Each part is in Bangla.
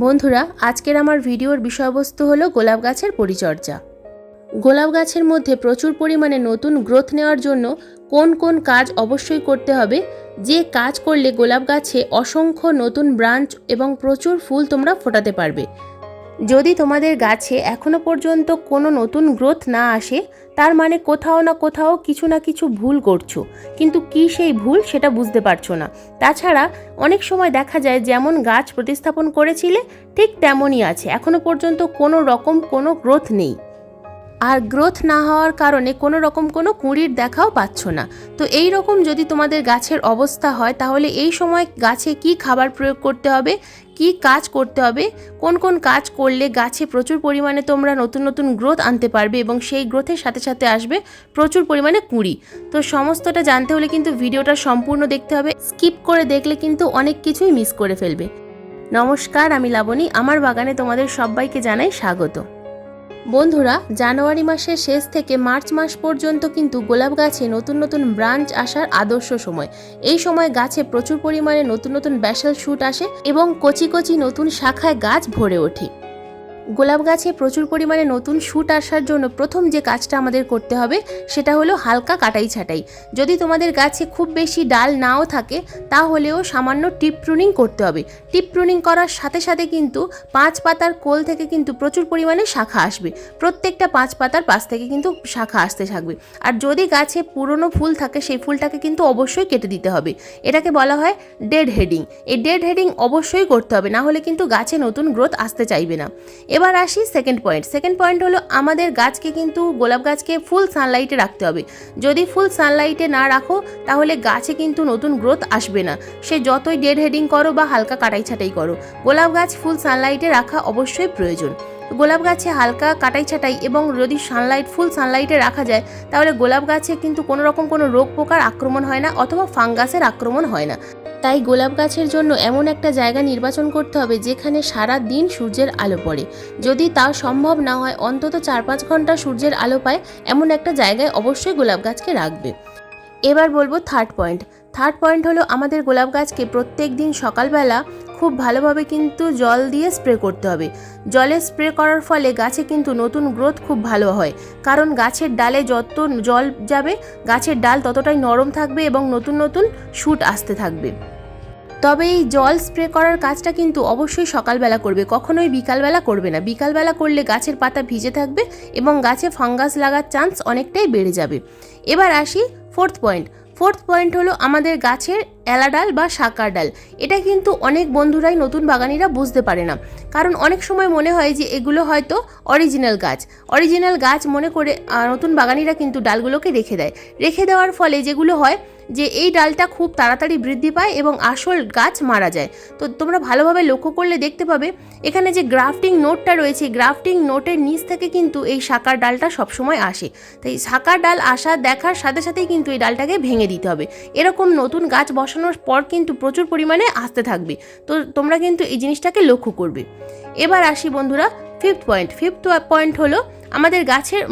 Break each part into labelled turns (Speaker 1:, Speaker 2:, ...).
Speaker 1: বন্ধুরা, আজকের আমার ভিডিওর বিষয়বস্তু হলো গোলাপ গাছের পরিচর্যা। গোলাপ গাছের মধ্যে প্রচুর পরিমাণে নতুন গ্রোথ নেওয়ার জন্য কোন কোন কাজ অবশ্যই করতে হবে, যে কাজ করলে গোলাপ গাছে অসংখ্য নতুন ব্রাঞ্চ এবং প্রচুর ফুল তোমরা ফোটাতে পারবে। যদি তোমাদের গাছে এখনো পর্যন্ত কোনো নতুন গ্রোথ না আসে, তার মানে কোথাও না কোথাও কিছু না কিছু ভুল করছো, কিন্তু কি সেই ভুল সেটা বুঝতে পারছো না। তাছাড়া অনেক সময় দেখা যায় যেমন গাছ প্রতিস্থাপন করেছিলে ঠিক তেমনই আছে, এখনো পর্যন্ত কোনো রকম কোনো গ্রোথ নেই। আর গ্রোথ না হওয়ার কারণে কোনো রকম কোনো কুঁড়ির দেখাও পাচ্ছ না। তো এই রকম যদি তোমাদের গাছের অবস্থা হয়, তাহলে এই সময় গাছে কি খাবার প্রয়োগ করতে হবে, কি কাজ করতে হবে, কোন কোন কাজ করলে গাছে প্রচুর পরিমাণে তোমরা নতুন নতুন গ্রোথ আনতে পারবে এবং সেই গ্রোথের সাথে সাথে আসবে প্রচুর পরিমাণে কুঁড়ি। তো সমস্তটা জানতে হলে কিন্তু ভিডিওটা সম্পূর্ণ দেখতে হবে, স্কিপ করে দেখলে কিন্তু অনেক কিছুই মিস করে ফেলবে। নমস্কার, আমি লাবণী, আমার বাগানে তোমাদের সবাইকে জানাই স্বাগত। বন্ধুরা, জানুয়ারি মাসের শেষ থেকে মার্চ মাস পর্যন্ত কিন্তু গোলাপ গাছে নতুন নতুন ব্রাঞ্চ আসার আদর্শ সময়। এই সময় গাছে প্রচুর পরিমাণে নতুন নতুন ব্যাসাল শুট আসে এবং কচি কচি নতুন শাখায় গাছ ভরে ওঠে। গোলাপ গাছে প্রচুর পরিমাণে নতুন শুট আসার জন্য প্রথম যে কাজটা আমাদের করতে হবে সেটা হলো হালকা কাটাই ছাঁটাই। যদি তোমাদের গাছে খুব বেশি ডাল নাও থাকে, তাহলেও সামান্য টিপ প্রুনিং করতে হবে। টিপ প্রুনিং করার সাথে সাথে কিন্তু 5 পাতার কোল থেকে কিন্তু প্রচুর পরিমাণে শাখা আসবে, প্রত্যেকটা 5 পাতার পাশ থেকে কিন্তু শাখা আসতে থাকবে। আর যদি গাছে পুরনো ফুল থাকে, সেই ফুলটাকে কিন্তু অবশ্যই কেটে দিতে হবে। এটাকে বলা হয় ডেড হেডিং। এই ডেড হেডিং অবশ্যই করতে হবে, না হলে কিন্তু গাছে নতুন গ্রোথ আসতে চাইবে না। এবার আসি সেকেন্ড পয়েন্ট হলো আমাদের গাছকে কিন্তু গোলাপ গাছকে ফুল সানলাইটে রাখতে হবে। যদি ফুল সানলাইটে না রাখো, তাহলে গাছে কিন্তু নতুন গ্রোথ আসবে না। সে যতই ডেড হেডিং করো বা হালকা কাটাই ছাটাই করো, গোলাপ গাছ ফুল সানলাইটে রাখা অবশ্যই প্রয়োজন। গোলাপ গাছে হালকা কাটাই ছাটাই এবং যদি ফুল সানলাইটে রাখা যায়, তাহলে গোলাপ গাছে কিন্তু কোনো রকম কোনো রোগ পোকার আক্রমণ হয় না অথবা ফাঙ্গাসের আক্রমণ হয় না। তাই গোলাপ গাছের জন্য এমন একটা জায়গা নির্বাচন করতে হবে যেখানে সারা দিন সূর্যের আলো পড়ে। যদি তা সম্ভব না হয়, অন্তত 4-5 ঘন্টা সূর্যের আলো পায় এমন একটা জায়গায় অবশ্যই গোলাপ গাছকে রাখবে। এবার বলবো থার্ড পয়েন্ট হলো আমাদের গোলাপ গাছকে প্রত্যেক দিন সকালবেলা খুব ভালোভাবে কিন্তু জল দিয়ে স্প্রে করতে হবে। জলে স্প্রে করার ফলে গাছে কিন্তু নতুন গ্রোথ খুব ভালো হয়, কারণ গাছের ডালে যত জল যাবে গাছের ডাল ততটাই নরম থাকবে এবং নতুন নতুন শুট আসতে থাকবে। তবে এই জল স্প্রে করার কাজটা কিন্তু অবশ্যই সকালবেলা করবে, কখনোই বিকালবেলা করবে না। বিকালবেলা করলে গাছের পাতা ভিজে থাকবে এবং গাছে ফাঙ্গাস লাগার চান্স অনেকটাই বেড়ে যাবে। এবার আসি ফোর্থ পয়েন্ট হলো আমাদের গাছের এলা ডাল বা শাকার ডাল। এটা কিন্তু অনেক বন্ধুরাই নতুন বাগানিরা বুঝতে পারে না, কারণ অনেক সময় মনে হয় যে এগুলো হয়তো অরিজিনাল গাছ মনে করে নতুন বাগানিরা কিন্তু ডালগুলোকে রেখে দেওয়ার ফলে যেগুলো হয় যে এই ডালটা খুব তাড়াতাড়ি বৃদ্ধি পায় এবং আসল গাছ মারা যায়। তো তোমরা ভালোভাবে লক্ষ্য করলে দেখতে পাবে এখানে যে গ্রাফটিং নোটটা রয়েছে, গ্রাফটিং নোটের নিচ থেকে কিন্তু এই শাকার ডালটা সবসময় আসে। তাই শাকার ডাল দেখার সাথে সাথেই কিন্তু এই ডালটাকে ভেঙে দিতে হবে। এরকম নতুন গাছ বসানোর পর কিন্তু প্রচুর পরিমাণে আসতে থাকবে। তো তোমরা কিন্তু এই জিনিসটাকে লক্ষ্য করবে। এবার আসি বন্ধুরা ফিফথ পয়েন্ট হলো আমাদের গাছের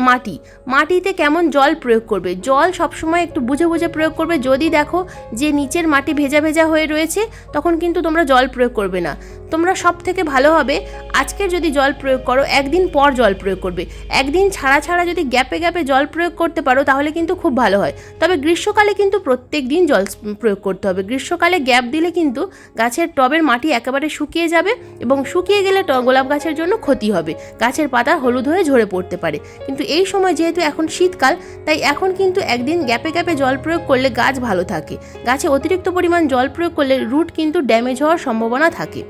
Speaker 1: মাটিতে কেমন জল প্রয়োগ করবে। জল সবসময় একটু বুঝে বুঝে প্রয়োগ করবে। যদি দেখো যে নিচের মাটি ভেজা ভেজা হয়ে রয়েছে, তখন কিন্তু তোমরা জল প্রয়োগ করবে না। তোমরা সব থেকে ভালো হবে আজকের যদি জল প্রয়োগ করো, একদিন পর জল প্রয়োগ করবে। একদিন ছাড়া যদি গ্যাপে জল প্রয়োগ করতে পারো, তাহলে কিন্তু খুব ভালো হয়। তবে গ্রীষ্মকালে কিন্তু প্রত্যেক দিন জল প্রয়োগ করতে হবে। গ্রীষ্মকালে গ্যাপ দিলে কিন্তু গাছের টবের মাটি একেবারে শুকিয়ে যাবে এবং শুকিয়ে গেলে গোলাপ গাছের জন্য ক্ষতি হবে, গাছের পাতা হলুদ হয়ে ঝরে পড়তে পারে। কিন্তু এই সময় যেহেতু এখন শীতকাল, তাই এখন কিন্তু একদিন গ্যাপে জল প্রয়োগ করলে গাছ ভালো থাকে। গাছে অতিরিক্ত পরিমাণ জল প্রয়োগ করলে রুট কিন্তু ড্যামেজ হওয়ার সম্ভাবনা থাকে।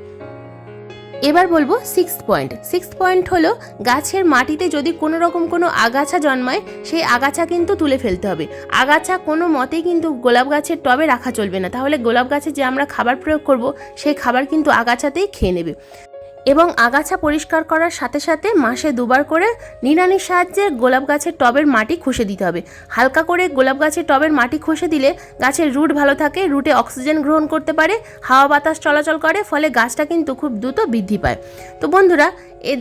Speaker 1: এবার বলবো সিক্সথ পয়েন্ট হলো গাছের মাটিতে যদি কোনো রকম কোনো আগাছা জন্মায়, সেই আগাছা কিন্তু তুলে ফেলতে হবে। আগাছা কোনো মতেই কিন্তু গোলাপ গাছের টবে রাখা চলবে না, তাহলে গোলাপ গাছে যে আমরা খাবার প্রয়োগ করব, সেই খাবার কিন্তু আগাছাতেই খেয়ে নেবে। এবং আগাছা পরিষ্কার করার সাথে সাথে মাসে 2 বার করে নিড়ানির সাহায্যে গোলাপ গাছের টবের মাটি খসে দিতে হবে। হালকা করে গোলাপ গাছের টবের মাটি খসে দিলে গাছের রুট ভালো থাকে, রুটে অক্সিজেন গ্রহণ করতে পারে, হাওয়া বাতাস চলাচল করে, ফলে গাছটা কিন্তু খুব দ্রুত বৃদ্ধি পায়। তো বন্ধুরা,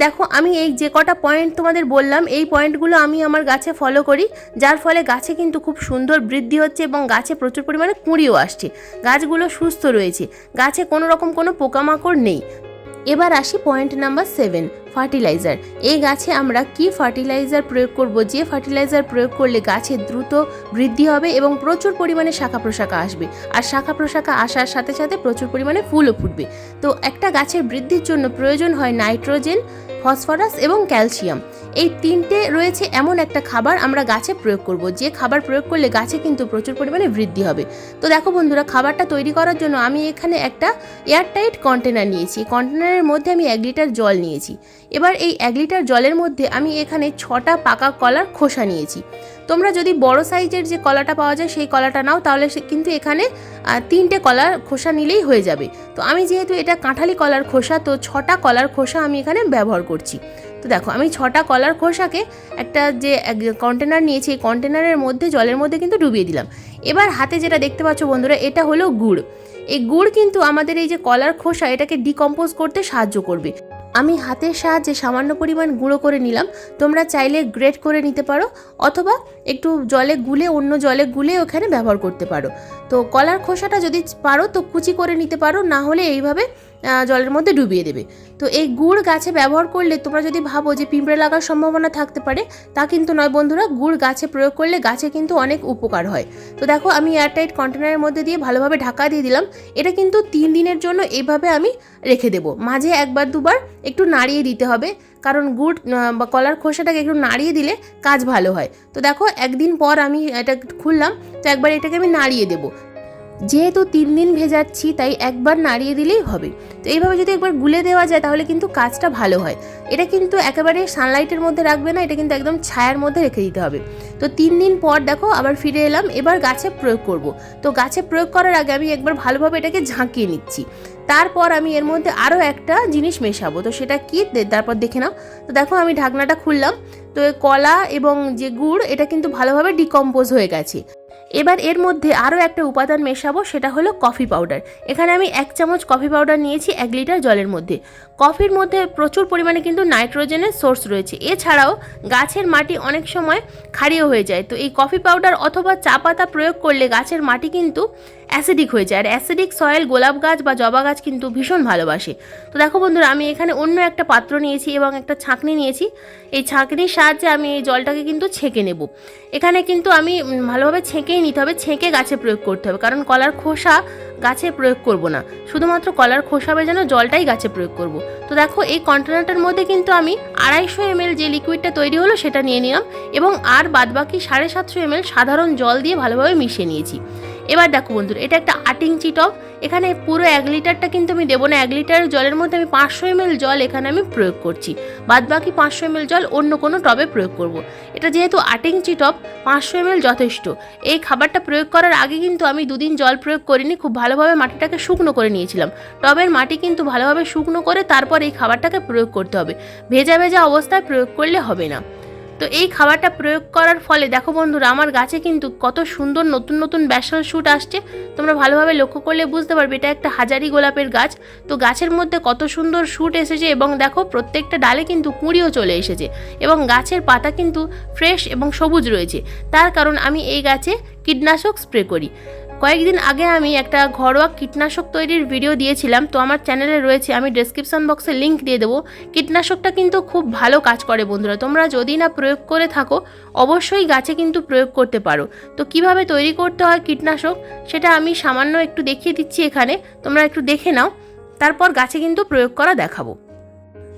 Speaker 1: দেখো আমি এই যে কটা পয়েন্ট তোমাদের বললাম, এই পয়েন্টগুলো আমি আমার গাছে ফলো করি, যার ফলে গাছে কিন্তু খুব সুন্দর বৃদ্ধি হচ্ছে এবং গাছে প্রচুর পরিমাণে কুঁড়িও আসছে। গাছগুলো সুস্থ রয়েছে, গাছে কোনো রকম কোনো পোকামাকড় নেই। এবার আসি পয়েন্ট নাম্বার 7, ফার্টিলাইজার। এই গাছে আমরা কি ফার্টিলাইজার প্রয়োগ করব, যে ফার্টিলাইজার প্রয়োগ করলে গাছের দ্রুত বৃদ্ধি হবে এবং প্রচুর পরিমাণে শাখা প্রশাখা আসবে, আর শাখা প্রশাখা আসার সাথে সাথে প্রচুর পরিমাণে ফুলও ফুটবে। তো একটা গাছের বৃদ্ধির জন্য প্রয়োজন হয় নাইট্রোজেন, ফসফরাস এবং ক্যালসিয়াম। এই তিনটে রয়েছে এমন একটা খাবার আমরা গাছে প্রয়োগ করব, যে খাবার প্রয়োগ করলে গাছে কিন্তু প্রচুর পরিমাণে বৃদ্ধি হবে। তো দেখো বন্ধুরা, খাবারটা তৈরি করার জন্য আমি এখানে একটা এয়ারটাইট কন্টেনার নিয়েছি। কন্টেনারের মধ্যে আমি 1 লিটার জল নিয়েছি। এবার এই 1 লিটার জলের মধ্যে আমি এখানে 6টা পাকা কলার খোসা নিয়েছি। তোমরা যদি বড় সাইজের যে কলাটা পাওয়া যায় সেই কলাটা নাও, তাহলে কিন্তু এখানে 3টে কলার খোসা নিলেই হয়ে যাবে। তো আমি যেহেতু এটা কাঁঠালি কলার খোসা, তো 6টা কলার খোসা আমি এখানে ব্যবহার করছি। তো দেখো, আমি 6টা কলার খোসাকে একটা যে কন্টেনার নিয়েছি, এই কন্টেনারের মধ্যে জলের মধ্যে কিন্তু ডুবিয়ে দিলাম। এবার হাতে যেটা দেখতে পাচ্ছ বন্ধুরা, এটা হলো গুড়। এই গুড় কিন্তু আমাদের এই যে কলার খোসা, এটাকে ডিকম্পোজ করতে সাহায্য করবে। আমি হাতের সাহায্যে সামান্য পরিমাণ গুঁড়ো করে নিলাম। তোমরা চাইলে গ্রেট করে নিতে পারো, অথবা একটু জলে গুলে, অন্য জলে গুলে ওখানে ব্যবহার করতে পারো। তো কলার খোসাটা যদি পারো তো কুচি করে নিতে পারো, না হলে এইভাবে জলের মধ্যে ডুবিয়ে দেবে। তো এই গুড় গাছে ব্যবহার করলে তোমরা যদি ভাবো যে পিঁপড়ে লাগার সম্ভাবনা থাকতে পারে, তা কিন্তু নয় বন্ধুরা। গুড় গাছে প্রয়োগ করলে গাছে কিন্তু অনেক উপকার হয়। তো দেখো, আমি এয়ারটাইট কন্টেনারের মধ্যে দিয়ে ভালোভাবে ঢাকা দিয়ে দিলাম। এটা কিন্তু 3 দিনের জন্য এইভাবে আমি রেখে দেবো। মাঝে 1-2বার একটু নাড়িয়ে দিতে হবে, কারণ গুড় বা কলার খোসাটাকে একটু নাড়িয়ে দিলে কাজ ভালো হয়। তো দেখো, 1 দিন পর আমি এটা খুললাম, তো একবার এটাকে আমি নাড়িয়ে দেবো। যেহেতু 3 দিন ভেজাচ্ছি, তাই একবার নাড়িয়ে দিলেই হবে। তো এইভাবে যদি একবার গুলে দেওয়া যায় তাহলে কিন্তু কাজটা ভালো হয়। এটা কিন্তু একেবারে সানলাইটের মধ্যে রাখবে না, এটা কিন্তু একদম ছায়ার মধ্যে রেখে দিতে হবে। তো 3 দিন পর দেখো আবার ফিরে এলাম, এবার গাছে প্রয়োগ করব। তো গাছে প্রয়োগ করার আগে আমি একবার ভালোভাবে এটাকে ঝাঁকিয়ে নিচ্ছি। তারপর আমি এর মধ্যে আরও একটা জিনিস মেশাবো। তো সেটা কি, তারপর দেখে নাও। তো দেখো, আমি ঢাকনাটা খুললাম। তো কলা এবং যে গুড়, এটা কিন্তু ভালোভাবে ডিকম্পোজ হয়ে গেছে। এবার এর মধ্যে আরও একটা উপাদান মেশাবো, সেটা হলো কফি পাউডার। এখানে আমি 1 চামচ কফি পাউডার নিয়েছি 1 লিটার জলের মধ্যে। কফির মধ্যে প্রচুর পরিমাণে কিন্তু নাইট্রোজেনের সোর্স রয়েছে। এছাড়াও গাছের মাটি অনেক সময় ক্ষারীয় হয়ে যায়। তো এই কফি পাউডার অথবা চা পাতা প্রয়োগ করলে গাছের মাটি কিন্তু অ্যাসিডিক হয়ে যায়, আর অ্যাসিডিক সয়েল গোলাপ গাছ বা জবা গাছ কিন্তু ভীষণ ভালোবাসে। তো দেখো বন্ধুরা, আমি এখানে অন্য একটা পাত্র নিয়েছি এবং একটা ছাঁকনি নিয়েছি। এই ছাঁকনির সাহায্যে আমি এই জলটাকে কিন্তু ছেঁকে নেব। এখানে কিন্তু আমি ভালোভাবে ছেঁকেই নিতে হবে, ছেঁকে গাছে প্রয়োগ করতে হবে, কারণ কলার খোসা গাছে প্রয়োগ করব না, শুধুমাত্র কলার খোসা ভেজানো জলটাই গাছে প্রয়োগ করব। তো দেখো, এই কন্টেনারটার মধ্যে কিন্তু আমি 250 ml যে লিকুইডটা তৈরি হলো সেটা নিয়ে নিলাম, এবং আর বাদবাকি 750 ml সাধারণ জল দিয়ে ভালোভাবে মিশিয়ে নিয়েছি। এবার দেখো বন্ধুরা, এটা একটা আটিংচি টব। এখানে পুরো 1 লিটারটা কিন্তু আমি দেবো না। 1 লিটার জলের মধ্যে আমি 500 ml জল এখানে আমি প্রয়োগ করছি, বাদবাকি 500 ml জল অন্য কোনো টবে প্রয়োগ করব। এটা যেহেতু আটিংচি টব, 500 ml যথেষ্ট। এই খাবারটা প্রয়োগ করার আগে কিন্তু আমি 2 দিন জল প্রয়োগ করিনি, খুব ভালোভাবে মাটিটাকে শুকনো করে নিয়েছিলাম। টবের মাটি কিন্তু ভালোভাবে শুকনো করে তারপর এই খাবারটাকে প্রয়োগ করতে হবে, ভেজা ভেজা অবস্থায় প্রয়োগ করলে হবে না। তো এই খাবারটা প্রয়োগ করার ফলে দেখো বন্ধুরা, আমার গাছে কিন্তু কত সুন্দর নতুন নতুন ব্যাসাল শুট আসছে। তোমরা ভালোভাবে লক্ষ্য করলে বুঝতে পারবে, এটা একটা হাজারি গোলাপের গাছ। তো গাছের মধ্যে কত সুন্দর শুট এসেছে, এবং দেখো প্রত্যেকটা ডালে কিন্তু কুঁড়িও চলে এসেছে, এবং গাছের পাতা কিন্তু ফ্রেশ এবং সবুজ রয়েছে। তার কারণ আমি এই গাছে কীটনাশক স্প্রে করি। কয়েকদিন আগে আমি একটা ঘরোয়া কীটনাশক তৈরির ভিডিও দিয়েছিলাম, তো আমার চ্যানেলে রয়েছে, আমি ডেসক্রিপশন বক্সে লিঙ্ক দিয়ে দেবো। কীটনাশকটা কিন্তু খুব ভালো কাজ করে বন্ধুরা, তোমরা যদি না প্রয়োগ করে থাকো অবশ্যই গাছে কিন্তু প্রয়োগ করতে পারো। তো কিভাবে তৈরি করতে হয় কীটনাশক, সেটা আমি সামান্য একটু দেখিয়ে দিচ্ছি এখানে, তোমরা একটু দেখে নাও, তারপর গাছে কিন্তু প্রয়োগ করা দেখাবো।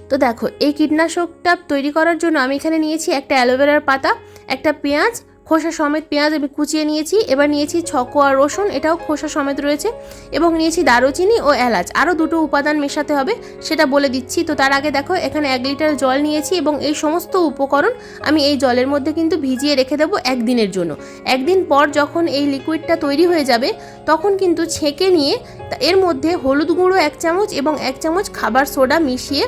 Speaker 1: তো দেখো, এই কীটনাশকটা তৈরি করার জন্য আমি এখানে নিয়েছি একটা অ্যালোভেরার পাতা, একটা পেঁয়াজ, খোসা সমেত পেঁয়াজ আমি কুচিয়ে নিয়েছি। এবার নিয়েছি 6 কোয়া রসুন, এটাও খোসা সমেত রয়েছে, এবং নিয়েছি দারুচিনি ও এলাচ। আরও 2টো উপাদান মেশাতে হবে, সেটা বলে দিচ্ছি। তো তার আগে দেখো, এখানে 1 লিটার জল নিয়েছি, এবং এই সমস্ত উপকরণ আমি এই জলের মধ্যে কিন্তু ভিজিয়ে রেখে দেবো 1 দিনের জন্য। 1 দিন পর যখন এই লিকুইডটা তৈরি হয়ে যাবে, তখন কিন্তু ছেঁকে নিয়ে এর মধ্যে হলুদ গুঁড়ো 1 চামচ এবং 1 চামচ খাবার সোডা মিশিয়ে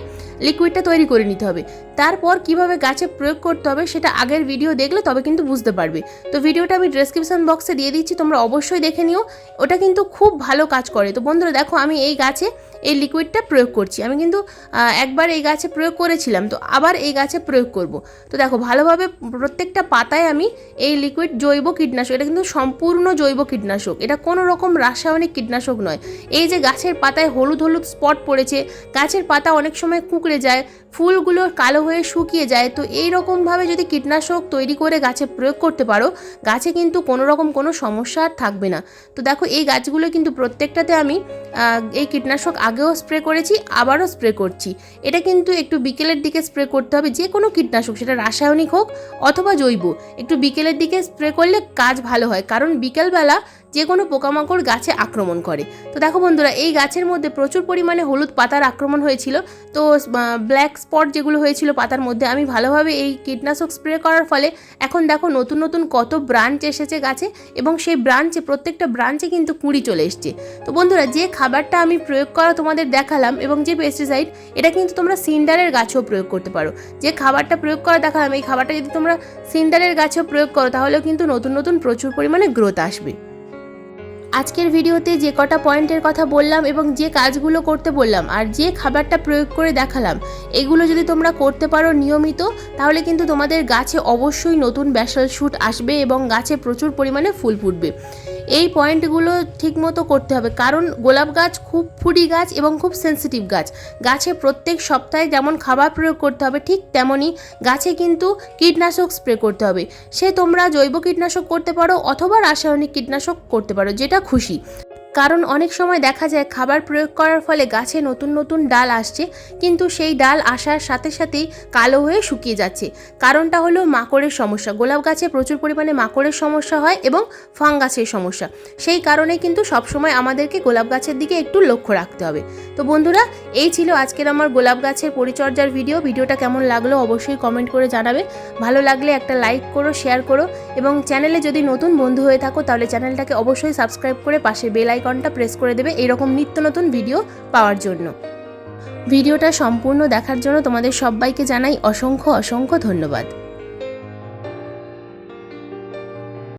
Speaker 1: লিকুইডটা তৈরি করে নিতে হবে। তারপর কিভাবে গাছে প্রয়োগ করতে হবে সেটা আগের ভিডিও দেখলে তবে কিন্তু বুঝতে পারবে। তো ভিডিওটা আমি ডেসক্রিপশন বক্সে দিয়ে দিচ্ছি, তোমরা অবশ্যই দেখে নিও, ওটা কিন্তু খুব ভালো কাজ করে। তো বন্ধুরা দেখো, আমি এই গাছে এই লিকুইডটা প্রয়োগ করছি। আমি কিন্তু একবার এই গাছে প্রয়োগ করেছিলাম, তো আবার এই গাছে প্রয়োগ করব। তো দেখো ভালোভাবে প্রত্যেকটা পাতায় আমি এই লিকুইড জৈব কীটনাশক, এটা কিন্তু সম্পূর্ণ জৈব কীটনাশক, এটা কোনো রকম রাসায়নিক কীটনাশক নয়। এই যে গাছের পাতায় হলুদ হলুদ স্পট পড়েছে, গাছের পাতা অনেক সময় কুঁকড়ে যায়, ফুলগুলো কালো হয়ে শুকিয়ে যায়, তো এই রকমভাবে যদি কীটনাশক তৈরি করে গাছে প্রয়োগ করতে পারো, গাছে কিন্তু কোনো রকম কোনো সমস্যা আর থাকবে না। তো দেখো এই গাছগুলো কিন্তু প্রত্যেকটাতে আমি এই কীটনাশক আগেও স্প্রে করেছি, আবারও স্প্রে করছি। এটা কিন্তু একটু বিকেলের দিকে স্প্রে করতে হবে, যে কোনো কীটনাশক সেটা রাসায়নিক হোক অথবা জৈব, একটু বিকেলের দিকে স্প্রে করলে কাজ ভালো হয়, কারণ বিকেলবেলা যে কোনো পোকামাকড় গাছে আক্রমণ করে। তো দেখো বন্ধুরা, এই গাছের মধ্যে প্রচুর পরিমাণে হলুদ পাতার আক্রমণ হয়েছিল, তো ব্ল্যাক স্পট যেগুলো হয়েছিল পাতার মধ্যে, আমি ভালোভাবে এই কীটনাশক স্প্রে করার ফলে এখন দেখো নতুন নতুন কত ব্রাঞ্চ এসেছে গাছে, এবং সেই ব্রাঞ্চে প্রত্যেকটা ব্রাঞ্চে কিন্তু কুঁড়ি চলে এসছে। তো বন্ধুরা, যে খাবারটা আমি প্রয়োগ করা তোমাদের দেখালাম এবং যে পেস্টিসাইড, এটা কিন্তু তোমরা সিন্ডারের গাছেও প্রয়োগ করতে পারো। যে খাবারটা প্রয়োগ করা দেখালাম, এই খাবারটা যদি তোমরা সিন্ডারের গাছেও প্রয়োগ করো, তাহলেও কিন্তু নতুন নতুন প্রচুর পরিমাণে গ্রোথ আসবে। আজকের ভিডিওতে যে কটা পয়েন্টের কথা বললাম এবং যে কাজগুলো করতে বললাম আর যে খাবারটা প্রয়োগ করে দেখালাম, এগুলো যদি তোমরা করতে পারো নিয়মিত, তাহলে কিন্তু তোমাদের গাছে অবশ্যই নতুন ব্যাসাল শুট আসবে এবং গাছে প্রচুর পরিমাণে ফুল ফুটবে। এই পয়েন্টগুলো ঠিকমতো করতে হবে, কারণ গোলাপ গাছ খুব ফুডি গাছ এবং খুব সেন্সিটিভ গাছ। গাছে প্রত্যেক সপ্তাহে যেমন খাবার প্রয়োগ করতে হবে, ঠিক তেমনই গাছে কিন্তু কীটনাশক স্প্রে করতে হবে। সে তোমরা জৈব কীটনাশক করতে পারো অথবা রাসায়নিক কীটনাশক করতে পারো, যেটা খুশি। কারণ অনেক সময় দেখা যায় খাবার প্রয়োগ করার ফলে গাছে নতুন নতুন ডাল আসছে, কিন্তু সেই ডাল আসার সাথে সাথেই কালো হয়ে শুকিয়ে যাচ্ছে। কারণটা হলো মাকড়ের সমস্যা। গোলাপ গাছে প্রচুর পরিমাণে মাকড়ের সমস্যা হয় এবং ফাঙ্গাসের সমস্যা। সেই কারণে কিন্তু সবসময় আমাদেরকে গোলাপ গাছের দিকে একটু লক্ষ্য রাখতে হবে। তো বন্ধুরা, এই ছিল আজকের আমার গোলাপ গাছের পরিচর্যার ভিডিওটা কেমন লাগলো অবশ্যই কমেন্ট করে জানাবে। ভালো লাগলে একটা লাইক করো, শেয়ার করো, এবং চ্যানেলে যদি নতুন বন্ধু হয়ে থাকো তাহলে চ্যানেলটাকে অবশ্যই সাবস্ক্রাইব করে পাশে বেল আইকনটা প্রেস করে দেবে এরকম নিত্য নতুন ভিডিও পাওয়ার জন্য। ভিডিওটা সম্পূর্ণ দেখার জন্য তোমাদের সবাইকে জানাই অসংখ্য অসংখ্য ধন্যবাদ।